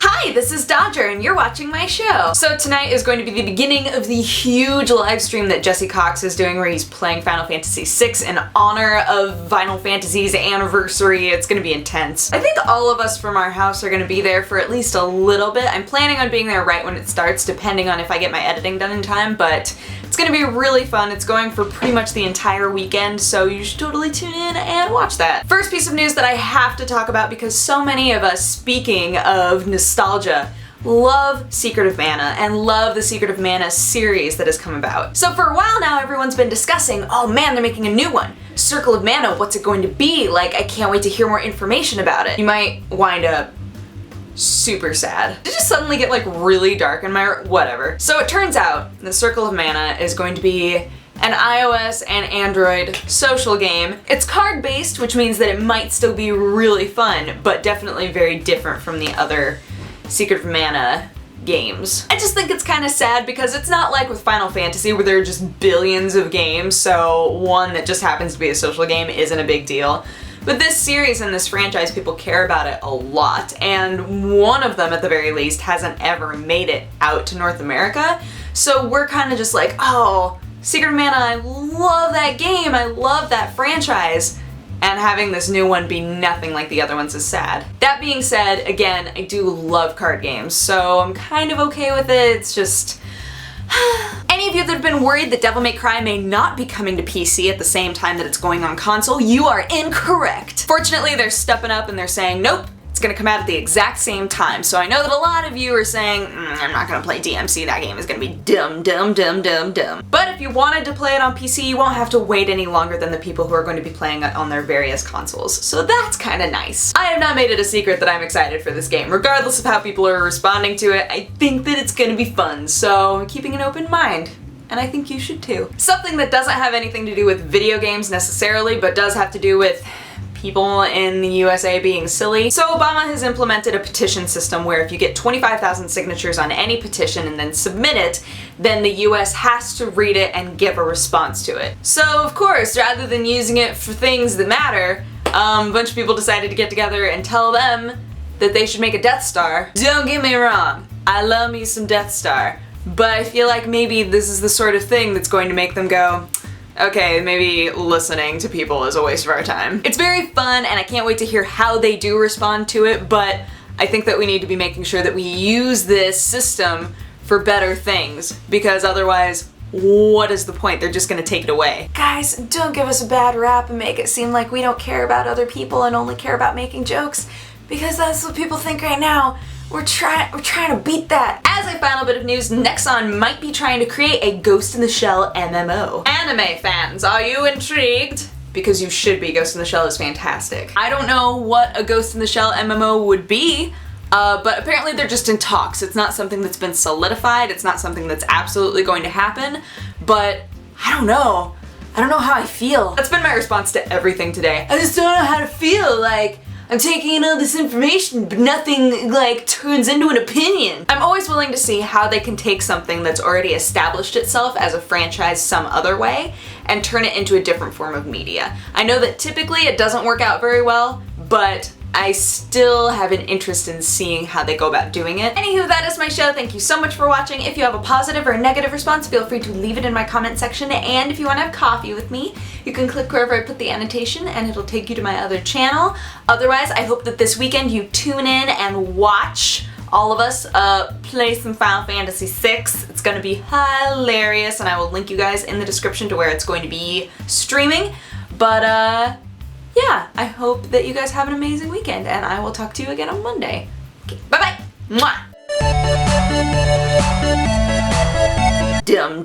Hi, this is Dodger and you're watching my show. So tonight is going to be the beginning of the huge live stream that Jesse Cox is doing where he's playing Final Fantasy VI in honor of Final Fantasy's anniversary. It's going to be intense. I think all of us from our house are going to be there for at least a little bit. I'm planning on being there right when it starts, depending on if I get my editing done in time, but it's going to be really fun. It's going for pretty much the entire weekend, so you should totally tune in and watch that. First piece of news that I have to talk about because so many of us, speaking of nostalgia, love Secret of Mana and love the Secret of Mana series that has come about. So for a while now, everyone's been discussing, oh man, they're making a new one. Circle of Mana, what's it going to be? Like, I can't wait to hear more information about it. You might wind up super sad. Did it just suddenly get like really dark in my whatever. So it turns out the Circle of Mana is going to be an iOS and Android social game. It's card-based, which means that it might still be really fun, but definitely very different from the other Secret of Mana games. I just think it's kind of sad because it's not like with Final Fantasy where there are just billions of games, so one that just happens to be a social game isn't a big deal. But this series and this franchise, people care about it a lot, and one of them at the very least hasn't ever made it out to North America, so we're kind of just like, oh, Secret of Mana, I love that game, I love that franchise, and having this new one be nothing like the other ones is sad. That being said, again, I do love card games, so I'm kind of okay with it. It's just any of you that have been worried that Devil May Cry may not be coming to PC at the same time that it's going on console, you are incorrect. Fortunately, they're stepping up and they're saying, nope, it's gonna come out at the exact same time. So I know that a lot of you are saying, I'm not gonna play DMC, that game is gonna be dumb. But if you wanted to play it on PC, you won't have to wait any longer than the people who are going to be playing it on their various consoles. So that's kinda nice. I have not made it a secret that I'm excited for this game. Regardless of how people are responding to it, I think that it's gonna be fun, so I'm keeping an open mind. And I think you should too. Something that doesn't have anything to do with video games necessarily, but does have to do with people in the USA being silly. So Obama has implemented a petition system where if you get 25,000 signatures on any petition and then submit it, then the US has to read it and give a response to it. So of course, rather than using it for things that matter, a bunch of people decided to get together and tell them that they should make a Death Star. Don't get me wrong, I love me some Death Star, but I feel like maybe this is the sort of thing that's going to make them go, okay, maybe listening to people is a waste of our time. It's very fun and I can't wait to hear how they do respond to it, but I think that we need to be making sure that we use this system for better things, because otherwise, what is the point? They're just gonna take it away. Guys, don't give us a bad rap and make it seem like we don't care about other people and only care about making jokes, because that's what people think right now. We're trying to beat that. As a final bit of news, Nexon might be trying to create a Ghost in the Shell MMO. Anime fans, are you intrigued? Because you should be. Ghost in the Shell is fantastic. I don't know what a Ghost in the Shell MMO would be, but apparently they're just in talks. It's not something that's been solidified. It's not something that's absolutely going to happen, but I don't know. I don't know how I feel. That's been my response to everything today. I just don't know how to feel. Like, I'm taking in all this information, but nothing, like, turns into an opinion. I'm always willing to see how they can take something that's already established itself as a franchise some other way and turn it into a different form of media. I know that typically it doesn't work out very well, but I still have an interest in seeing how they go about doing it. Anywho, that is my show. Thank you so much for watching. If you have a positive or a negative response, feel free to leave it in my comment section. And if you want to have coffee with me, you can click wherever I put the annotation and it'll take you to my other channel. Otherwise, I hope that this weekend you tune in and watch all of us play some Final Fantasy VI. It's gonna be hilarious and I will link you guys in the description to where it's going to be streaming. But yeah, I hope that you guys have an amazing weekend and I will talk to you again on Monday. Okay, bye-bye! Mwah! Dum.